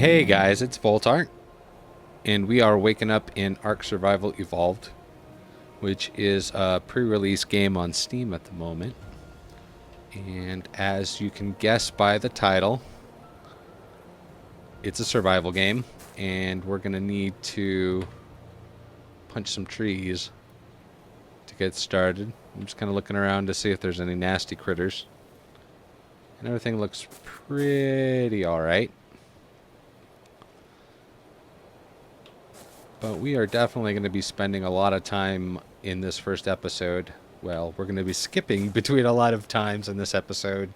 Hey guys, it's Voltar, and we are waking up in ARK Survival Evolved, which is a pre-release game on Steam at the moment. And as you can guess by the title, it's a survival game, and we're going to need to punch some trees to get started. I'm just kind of looking around to see if there's any nasty critters. And everything looks pretty alright. But we are definitely going to be spending a lot of time in this first episode. Well, we're going to be skipping between a lot of times in this episode.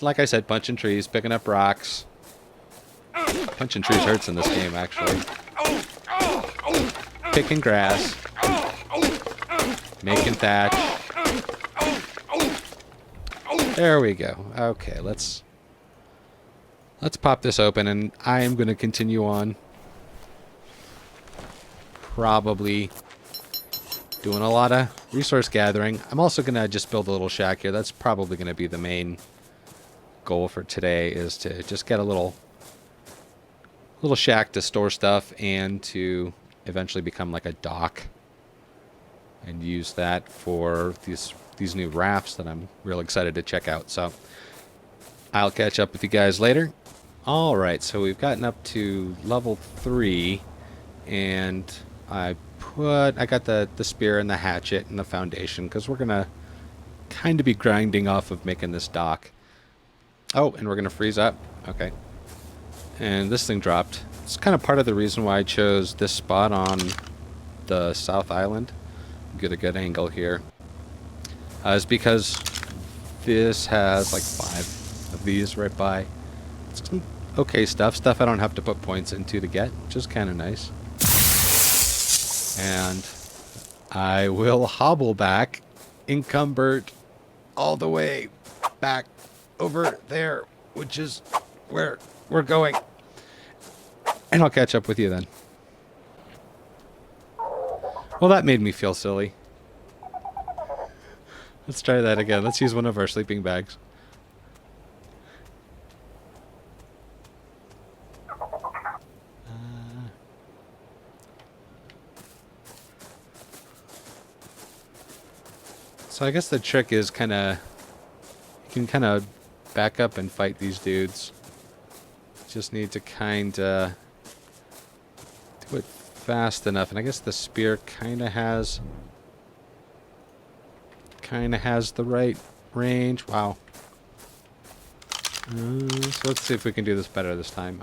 Like I said, punching trees, picking up rocks. Punching trees hurts in this game, actually. Picking grass. Making thatch. There we go. Okay, let's pop this open, and I am going to continue on. Probably doing a lot of resource gathering. I'm also going to just build a little shack here. That's probably going to be the main goal for today, is to just get a little shack to store stuff and to eventually become like a dock and use that for these new rafts that I'm real excited to check out. So I'll catch up with you guys later. All right, so we've gotten up to level 3, and I got the spear and the hatchet and the foundation, because we're gonna kind of be grinding off of making this dock. Oh, and we're gonna freeze up. Okay. And this thing dropped. It's kind of part of the reason why I chose this spot on the South Island. Get a good angle here. Is because this has like 5 of these right by. It's some okay stuff I don't have to put points into to get, which is kind of nice. And I will hobble back, encumbered all the way back over there, which is where we're going. And I'll catch up with you then. Well, that made me feel silly. Let's try that again. Let's use one of our sleeping bags. So I guess the trick is you can kind of back up and fight these dudes. Just need to kind of do it fast enough. And I guess the spear kind of has the right range. Wow. So let's see if we can do this better this time.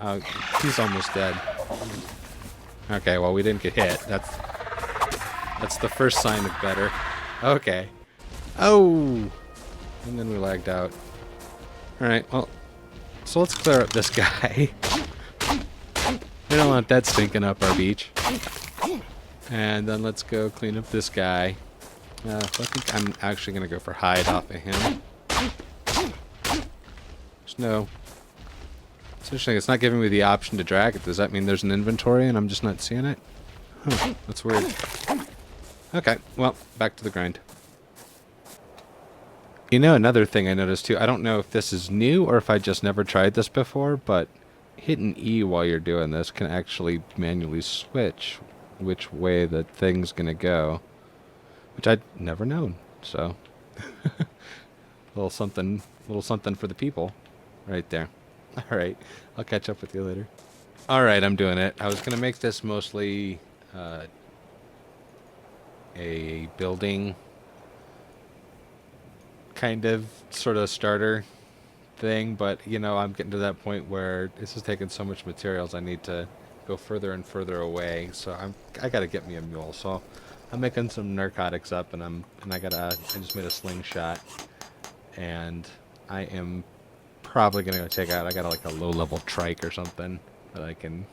He's almost dead. Okay, well, we didn't get hit. That's the first sign of better. Okay. Oh! And then we lagged out. Alright, well, so let's clear up this guy. We don't want that stinking up our beach. And then let's go clean up this guy. So I think I'm actually going to go for hide off of him. There's no... It's interesting, it's not giving me the option to drag it. Does that mean there's an inventory and I'm just not seeing it? Huh, that's weird. Okay, well, back to the grind. You know, another thing I noticed too, I don't know if this is new or if I just never tried this before, but hitting E while you're doing this can actually manually switch which way the thing's gonna go, which I'd never known. So, a little something for the people, right there. All right, I'll catch up with you later. All right, I'm doing it. I was gonna make this mostly a building kind of sort of starter thing, but you know, I'm getting to that point where this is taking so much materials I need to go further and further away, so I gotta get me a mule. So I'm making some narcotics up, and I just made a slingshot, and I am probably gonna go take out, I got like a low-level trike or something that I can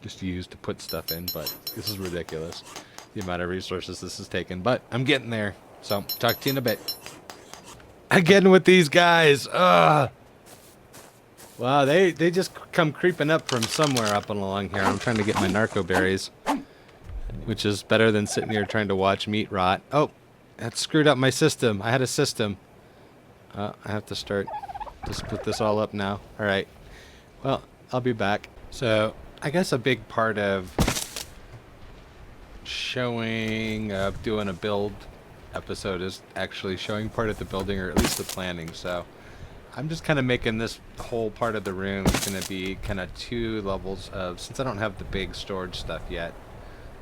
just use to put stuff in, but this is ridiculous, the amount of resources this is taking, but I'm getting there. So talk to you in a bit. Again with these guys. Ugh. Wow, they just come creeping up from somewhere up and along here. I'm trying to get my narco berries, which is better than sitting here trying to watch meat rot. Oh, that screwed up my system. I had a system. I have to start to split this all up now. All right. Well, I'll be back. So I guess a big part of doing a build episode is actually showing part of the building, or at least the planning. So I'm just kind of making this whole part of the room going to be kind of 2 levels of, since I don't have the big storage stuff yet,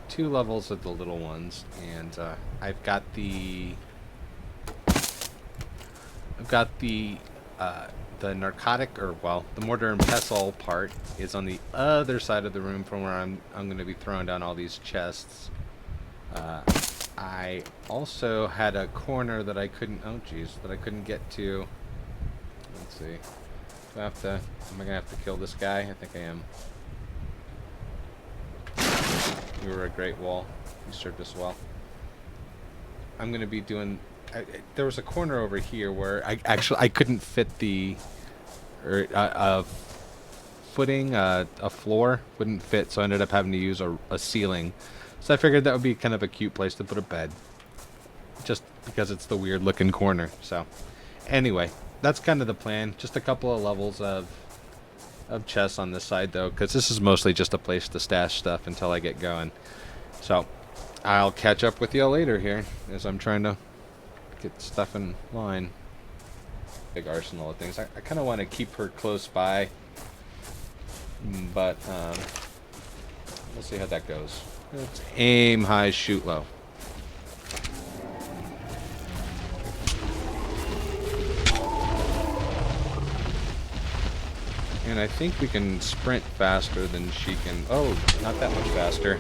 2 levels of the little ones. And I've got the narcotic, or well, the mortar and pestle part is on the other side of the room from where I'm going to be throwing down all these chests. I also had a corner that I couldn't, that I couldn't get to. Let's see. Am I gonna have to kill this guy? I think I am. You were a great wall. You served us well. I'm gonna be doing. There was a corner over here where I couldn't fit the, footing, a floor wouldn't fit, so I ended up having to use a ceiling. So I figured that would be kind of a cute place to put a bed, just because it's the weird looking corner. So anyway, that's kind of the plan. Just a couple of levels of chests on this side though, because this is mostly just a place to stash stuff until I get going. So I'll catch up with you later here as I'm trying to get stuff in line. Big arsenal of things. I kind of want to keep her close by, but we'll see how that goes. Let's aim high, shoot low. And I think we can sprint faster than she can. Oh, not that much faster.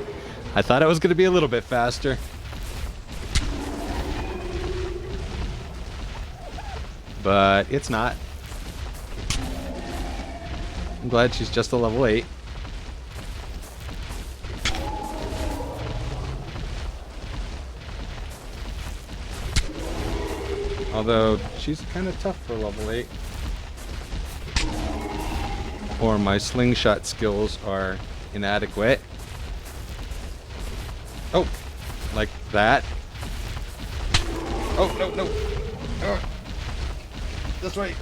I thought it was going to be a little bit faster. But it's not. I'm glad she's just a level 8. Although, she's kind of tough for level 8. Or my slingshot skills are inadequate. Oh, like that. Oh, no, no. This way.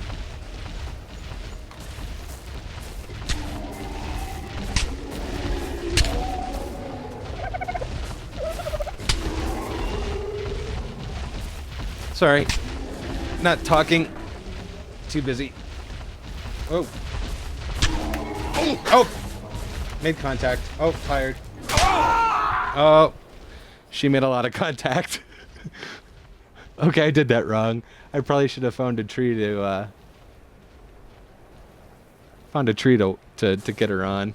Sorry. Not talking. Too busy. Oh. Oh! Made contact. Oh, fired. Oh. She made a lot of contact. Okay, I did that wrong. I probably should have found a tree to get her on.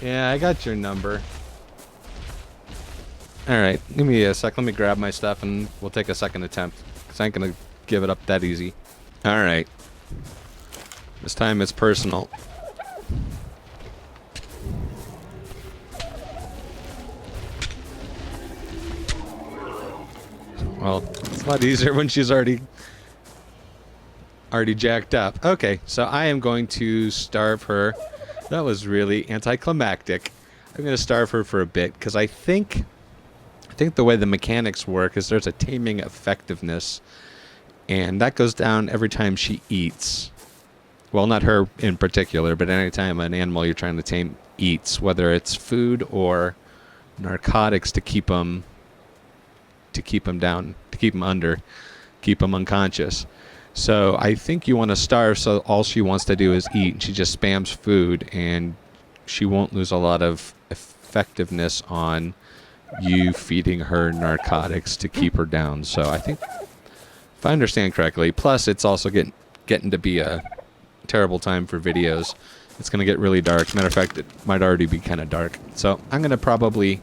Yeah, I got your number. Alright, give me a sec. Let me grab my stuff and we'll take a second attempt. Because I ain't gonna give it up that easy. Alright. This time it's personal. Well, it's a lot easier when she's already jacked up. Okay, so I am going to starve her. That was really anticlimactic. I'm going to starve her for a bit because I think the way the mechanics work is there's a taming effectiveness, and that goes down every time she eats. Well, not her in particular, but any time an animal you're trying to tame eats, whether it's food or narcotics to keep them down, to keep them under, keep them unconscious. So I think you want to starve so all she wants to do is eat. She just spams food, and she won't lose a lot of effectiveness on you feeding her narcotics to keep her down. So I think, if I understand correctly, plus it's also getting to be a terrible time for videos. It's going to get really dark. Matter of fact, it might already be kind of dark. So I'm going to probably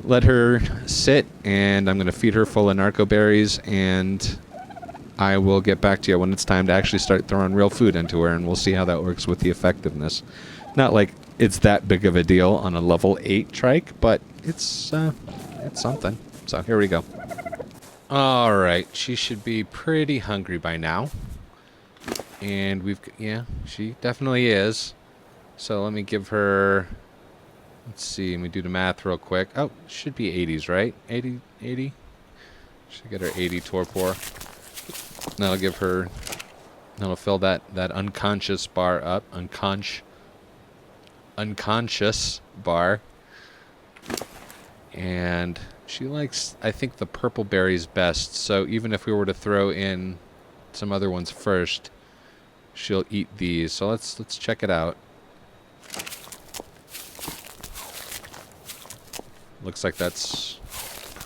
let her sit, and I'm going to feed her full of narco berries, and I will get back to you when it's time to actually start throwing real food into her, and we'll see how that works with the effectiveness. Not like it's that big of a deal on a level 8 trike, but it's something. So here we go. Alright, she should be pretty hungry by now. And yeah, she definitely is. So let me give her, let's see, let me do the math real quick. Oh, should be 80s, right? 80? Should get her 80 torpor. That'll give her... That'll fill that unconscious bar up. Unconscious bar. And she likes, I think, the purple berries best. So even if we were to throw in some other ones first, she'll eat these. So let's check it out. Looks like that's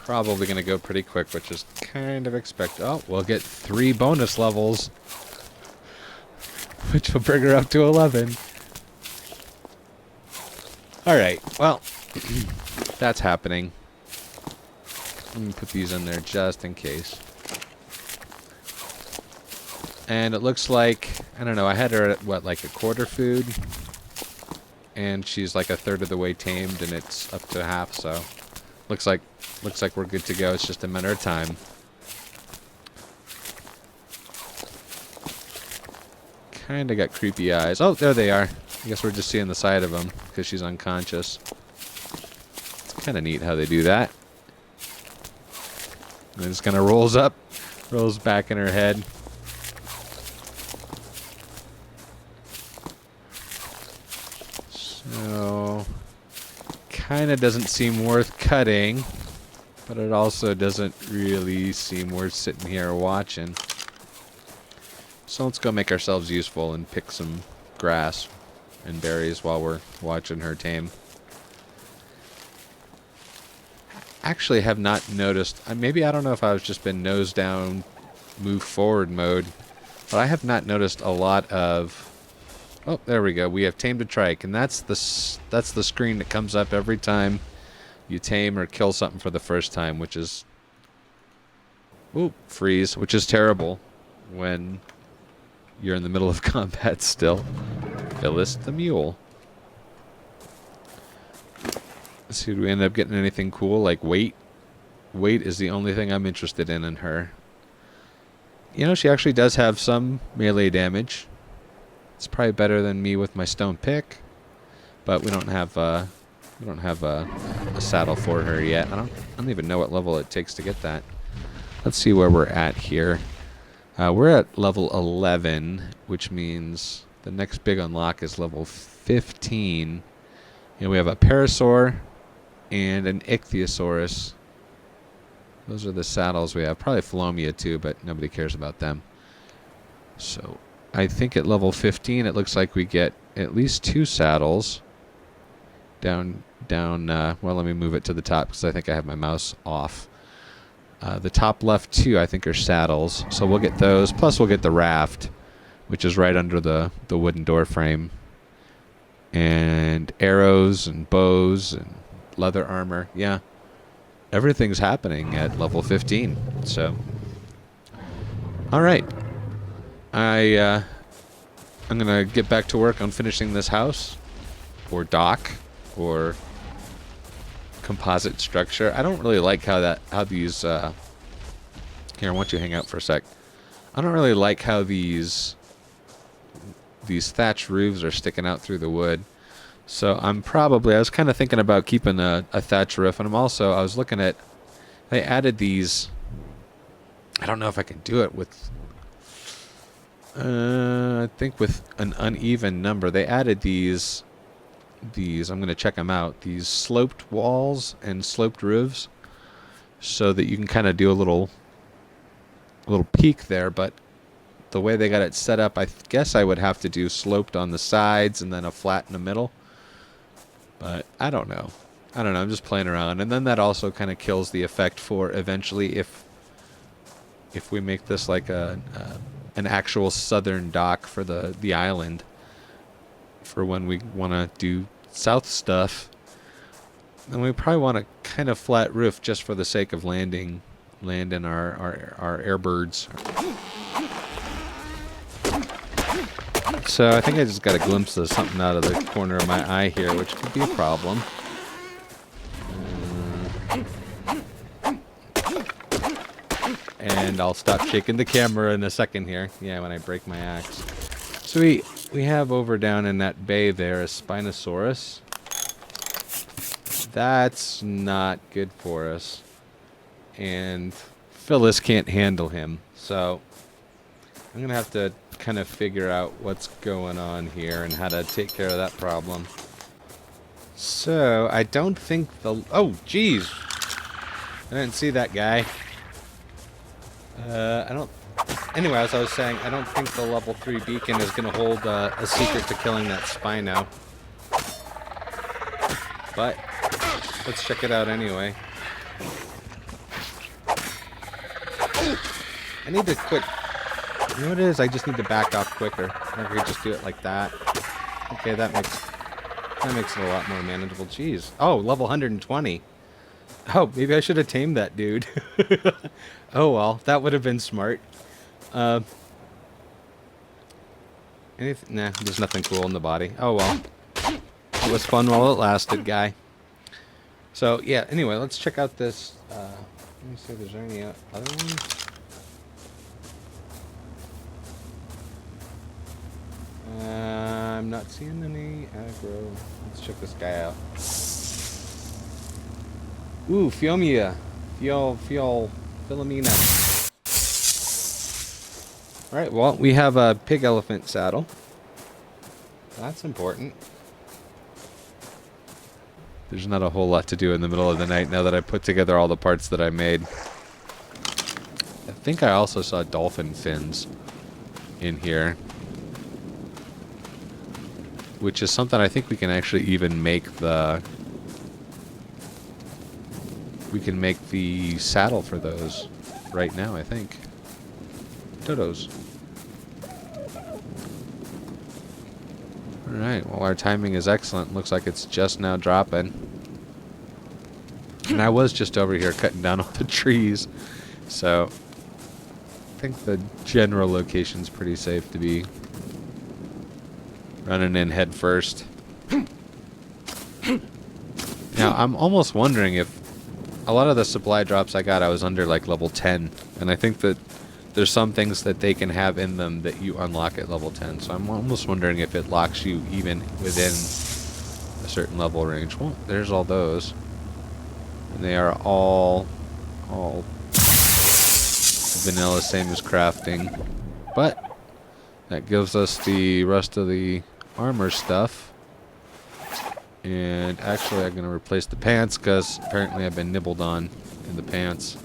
probably going to go pretty quick, which is kind of expected. Oh, we'll get 3 bonus levels, which will bring her up to 11. Alright, well, that's happening. Let me put these in there just in case. And it looks like, I don't know, I had her at, what, like a quarter food? And she's like a third of the way tamed, and it's up to half, so... Looks like we're good to go. It's just a matter of time. Kinda got creepy eyes. Oh, there they are. I guess we're just seeing the side of them, because she's unconscious. It's kinda neat how they do that. And it just kinda rolls up, rolls back in her head. So... Kinda doesn't seem worth cutting, but it also doesn't really seem worth sitting here watching. So let's go make ourselves useful and pick some grass and berries while we're watching her tame. Actually have not noticed, maybe I don't know if I've just been nose down, move forward mode, but I have not noticed a lot of... Oh, there we go. We have tamed a trike, and that's the screen that comes up every time you tame or kill something for the first time, which is... Ooh, freeze, which is terrible when you're in the middle of combat still. Phyllis the mule. Let's see, do we end up getting anything cool, like weight? Weight is the only thing I'm interested in her. You know, she actually does have some melee damage. It's probably better than me with my stone pick, but we don't have a saddle for her yet. I don't even know what level it takes to get that. Let's see where we're at here. We're at level 11, which means the next big unlock is level 15. And we have a parasaur and an ichthyosaurus. Those are the saddles we have. Probably Philomia too, but nobody cares about them. So I think at level 15 it looks like we get at least 2 saddles. Down, well, let me move it to the top because I think I have my mouse off. The top left 2 I think are saddles, so we'll get those. Plus we'll get the raft, which is right under the wooden door frame. And arrows and bows and leather armor. Yeah, everything's happening at level 15. So, all right. I'm gonna get back to work on finishing this house, or dock, or composite structure. I don't really like how these. Here, I want you to hang out for a sec. I don't really like how these thatch roofs are sticking out through the wood. So I was kind of thinking about keeping a thatch roof, and I was looking at, they added these. I don't know if I can do it with. I think with an uneven number. They added these, I'm going to check them out, these sloped walls and sloped roofs, so that you can kind of do a little peak there, but the way they got it set up, I guess I would have to do sloped on the sides and then a flat in the middle. But I don't know. I'm just playing around. And then that also kind of kills the effect for eventually if we make this like an actual southern dock for the island, for when we want to do south stuff, then we probably want a kind of flat roof just for the sake of landing our airbirds. So I think I just got a glimpse of something out of the corner of my eye here, which could be a problem. And I'll stop shaking the camera in a second here. Yeah, when I break my axe. So we have over down in that bay there a Spinosaurus. That's not good for us. And Phyllis can't handle him. So I'm gonna have to kind of figure out what's going on here and how to take care of that problem. So, I don't think the... Oh, jeez! I didn't see that guy. I don't... Anyway, as I was saying, I don't think the level 3 beacon is going to hold a secret to killing that Spino. But, let's check it out anyway. I need to quit... You know what it is? I just need to back off quicker. I could just do it like that. Okay, that makes it a lot more manageable. Jeez. Oh, level 120. Oh, maybe I should have tamed that dude. Oh well, that would have been smart. Nah, there's nothing cool in the body. Oh well. It was fun while it lasted, guy. So, yeah, anyway, let's check out this. Let me see if there's any other ones. I'm not seeing any aggro. Let's check this guy out. Ooh, Philomena. Alright, well, we have a pig elephant saddle. That's important. There's not a whole lot to do in the middle of the night now that I put together all the parts that I made. I think I also saw dolphin fins in here, which is something I think we can actually even make the... We can make the saddle for those right now, I think. Dodos. Alright, well, our timing is excellent. Looks like it's just now dropping. And I was just over here cutting down all the trees. So, I think the general location's pretty safe to be running in head first. Now, I'm almost wondering if a lot of the supply drops I got, I was under like level 10. And I think that there's some things that they can have in them that you unlock at level 10. So I'm almost wondering if it locks you even within a certain level range. Well, there's all those. And they are all vanilla, same as crafting. But that gives us the rest of the armor stuff. And actually I'm going to replace the pants because apparently I've been nibbled on in the pants.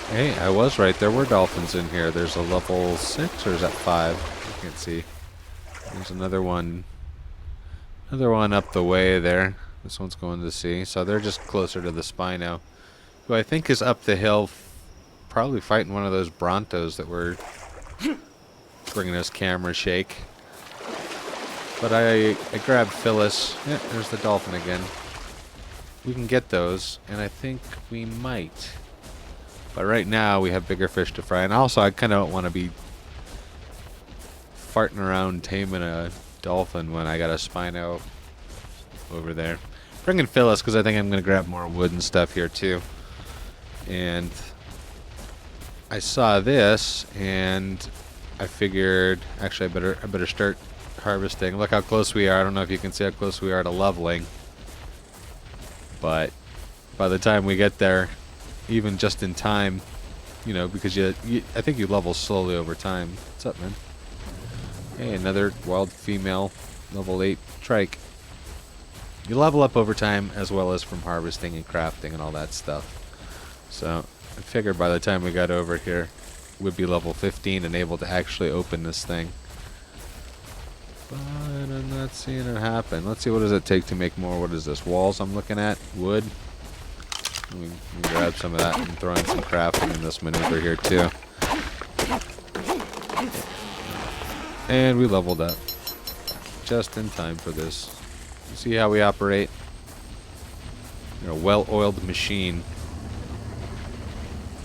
Hey, I was right. There were dolphins in here. There's a level 6 or is that 5? I can't see. There's another one. Another one up the way there. This one's going to sea. So they're just closer to the Spino, who I think is up the hill, probably fighting one of those Brontos that were bringing us camera shake. But I grabbed Phyllis. Yeah, there's the dolphin again. We can get those, and I think we might. But right now, we have bigger fish to fry. And also, I kind of don't want to be farting around taming a dolphin when I got a Spino over there. Bringing Phyllis, because I think I'm going to grab more wood and stuff here, too. And I saw this, and I figured, actually, I better start harvesting. Look how close we are. I don't know if you can see how close we are to leveling. But by the time we get there, even just in time, you know, because I think you level slowly over time. What's up, man? Hey, another wild female, level 8 trike. You level up over time as well as from harvesting and crafting and all that stuff. So I figured by the time we got over here, we'd be level 15 and able to actually open this thing. But I'm not seeing it happen. Let's see, what does it take to make more? What is this? Walls I'm looking at? Wood? Let me grab some of that and throw in some crafting in this maneuver here too. And we leveled up. Just in time for this. You see how we operate? You're a well-oiled machine.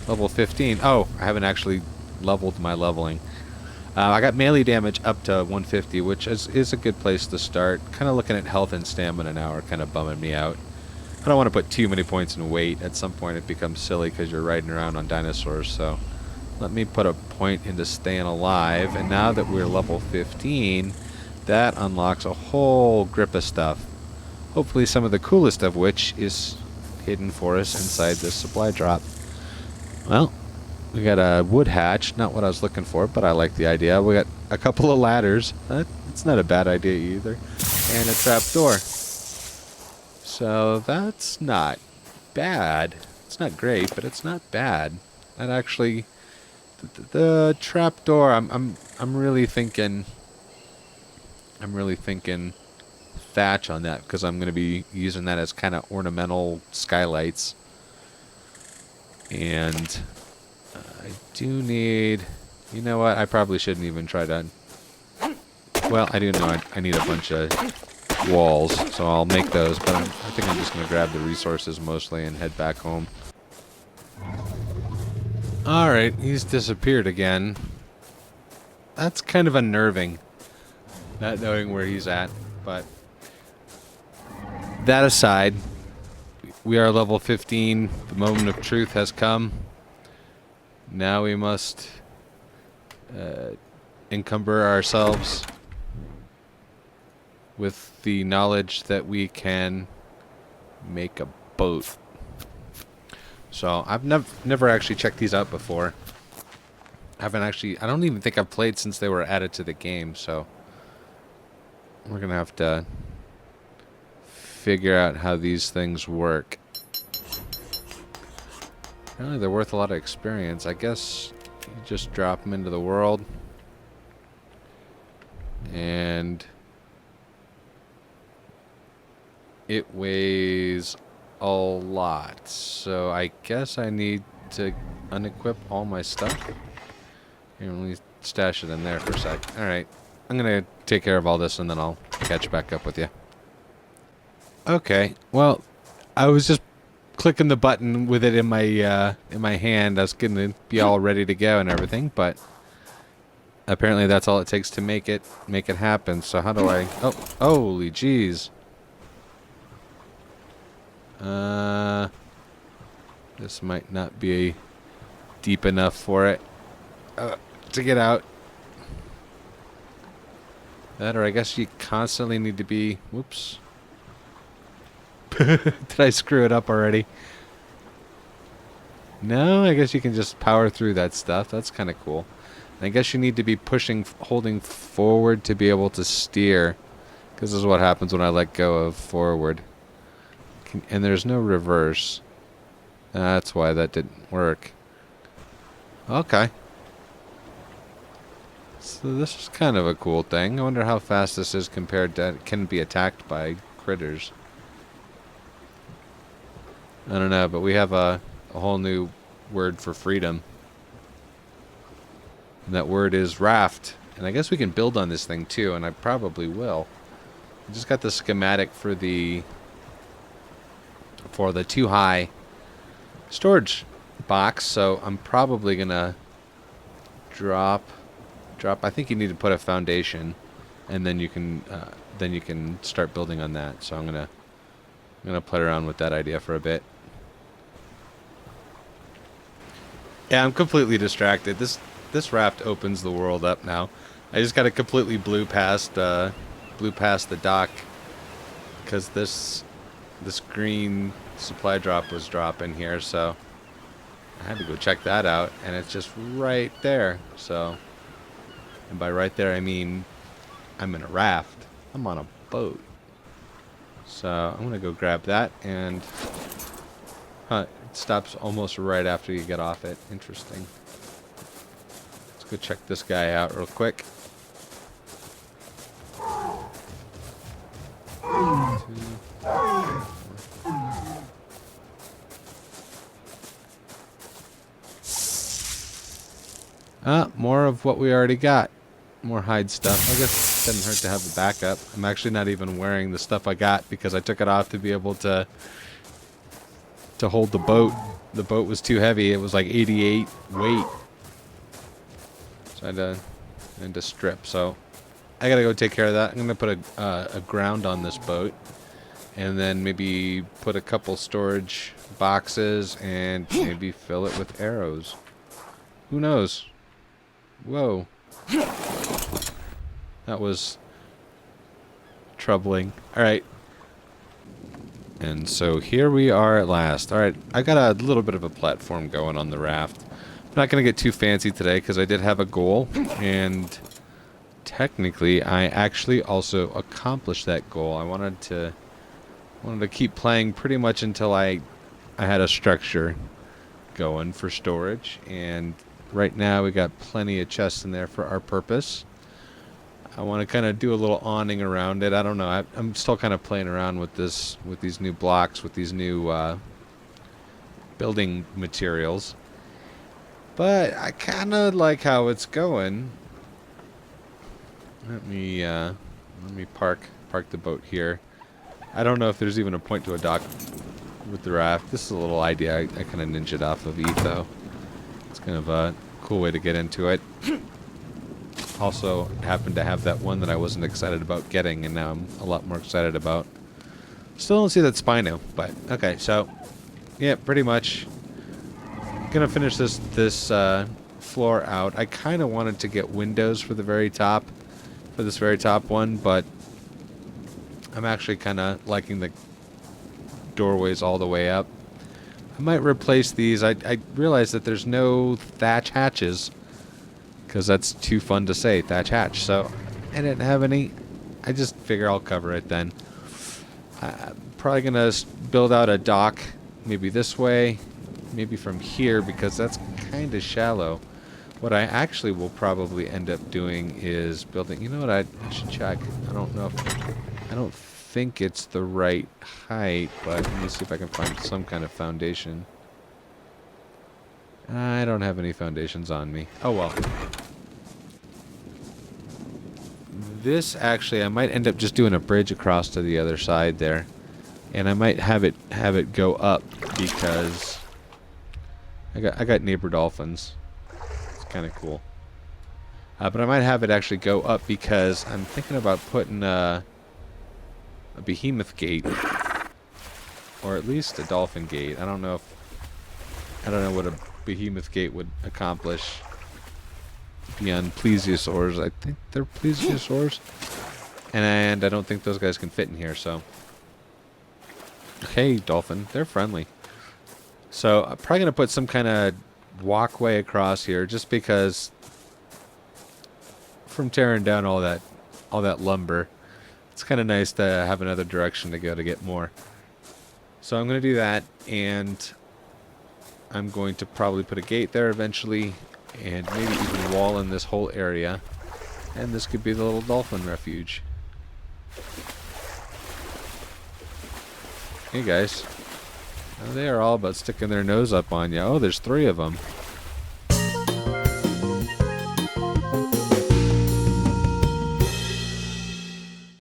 Level 15. Oh, I haven't actually leveled my leveling. I got melee damage up to 150, which is a good place to start. Kind of looking at health and stamina now are kind of bumming me out. I don't want to put too many points in weight. At some point it becomes silly because you're riding around on dinosaurs. So let me put a point into staying alive. And now that we're level 15, that unlocks a whole grip of stuff. Hopefully some of the coolest of which is hidden for us inside this supply drop. Well, We got a wood hatch, not what I was looking for, but I like the idea. We got a couple of ladders. It's not a bad idea either. And a trap door. So that's not bad. It's not great, but it's not bad. That actually, the trap door. I'm really thinking. I'm really thinking thatch on that because I'm going to be using that as kind of ornamental skylights. And I do need. You know what? I probably shouldn't even try to. Well, I do know I need a bunch of walls, so I'll make those. But I think I'm just going to grab the resources mostly and head back home. Alright, he's disappeared again. That's kind of unnerving, not knowing where he's at, but that aside, we are level 15. The moment of truth has come. Now we must encumber ourselves with the knowledge that we can make a boat. So I've never actually checked these out before. I don't even think I've played since they were added to the game, so we're gonna have to figure out how these things work. Apparently they're worth a lot of experience. I guess you just drop them into the world. And it weighs a lot. So I guess I need to unequip all my stuff. Here, let me stash it in there for a sec. Alright. I'm gonna take care of all this and then I'll catch back up with you. Okay. Well, I was just clicking the button with it in my hand. I was gonna be all ready to go and everything, but apparently that's all it takes to make it happen. So how do I... Oh, holy jeez. This might not be deep enough for it to get out. That, or I guess you constantly need to be... Whoops. Did I screw it up already? No, I guess you can just power through that stuff. That's kind of cool. And I guess you need to be holding forward to be able to steer. Because this is what happens when I let go of forward. And there's no reverse. That's why that didn't work. Okay. So this is kind of a cool thing. I wonder how fast this is compared to... Can be attacked by critters. I don't know, but we have a whole new word for freedom. And that word is raft. And I guess we can build on this thing too, and I probably will. I just got the schematic for the too high storage box, so I'm probably gonna drop. I think you need to put a foundation, and then you can start building on that. So I'm gonna play around with that idea for a bit. Yeah, I'm completely distracted. This raft opens the world up now. I just got completely blew past the dock because this green supply drop was dropping here, so I had to go check that out, and it's just right there. So, and by right there I mean I'm in a raft. I'm on a boat. So I'm gonna go grab that, and it stops almost right after you get off it. Interesting. Let's go check this guy out real quick. More of what we already got. More hide stuff. I guess it doesn't hurt to have a backup. I'm actually not even wearing the stuff I got because I took it off to be able to hold the boat. The boat was too heavy. It was like 88 weight. So I had to strip. So I gotta go take care of that. I'm gonna put a ground on this boat, and then maybe put a couple storage boxes and maybe fill it with arrows. Who knows? Whoa. That was troubling. Alright. And so here we are at last. Alright, I got a little bit of a platform going on the raft. not going to get too fancy today because I did have a goal, and technically I actually also accomplished that goal. I wanted to keep playing pretty much until I had a structure going for storage, and right now we got plenty of chests in there for our purpose. I want to kind of do a little awning around it. I don't know. I'm still kind of playing around with this, with these new blocks, with these new building materials. But I kind of like how it's going. Let me park the boat here. I don't know if there's even a point to a dock with the raft. This is a little idea I kind of ninja'd off of Etho. It's kind of a cool way to get into it. Also happened to have that one that I wasn't excited about getting, and now I'm a lot more excited about. Still don't see that Spino, but okay. So yeah, pretty much gonna finish this floor out. I kind of wanted to get windows for the very top, for this very top one, but I'm actually kind of liking the doorways all the way up. I might replace these. I realized that there's no thatch hatches, because that's too fun to say, thatch hatch. So I didn't have any. I just figure I'll cover it then. I'm probably gonna build out a dock, maybe this way, maybe from here, because that's kind of shallow. What I actually will probably end up doing is building. You know what? I should check. I don't know if I don't think it's the right height, but let me see if I can find some kind of foundation. I don't have any foundations on me. Oh well. This actually, I might end up just doing a bridge across to the other side there, and I might have it go up because I got neighbor dolphins. It's kind of cool. But I might have it actually go up because I'm thinking about putting a behemoth gate, or at least a dolphin gate. I don't know what a behemoth gate would accomplish beyond plesiosaurs. I think they're plesiosaurs, and I don't think those guys can fit in here. So, hey, dolphin, they're friendly. So I'm probably gonna put some kind of walkway across here, just because from tearing down all that lumber, it's kind of nice to have another direction to go to get more. So I'm gonna do that, and I'm going to probably put a gate there eventually, and maybe even wall in this whole area. And this could be the little dolphin refuge. Hey guys. Now they are all about sticking their nose up on you. Oh, there's 3 of them.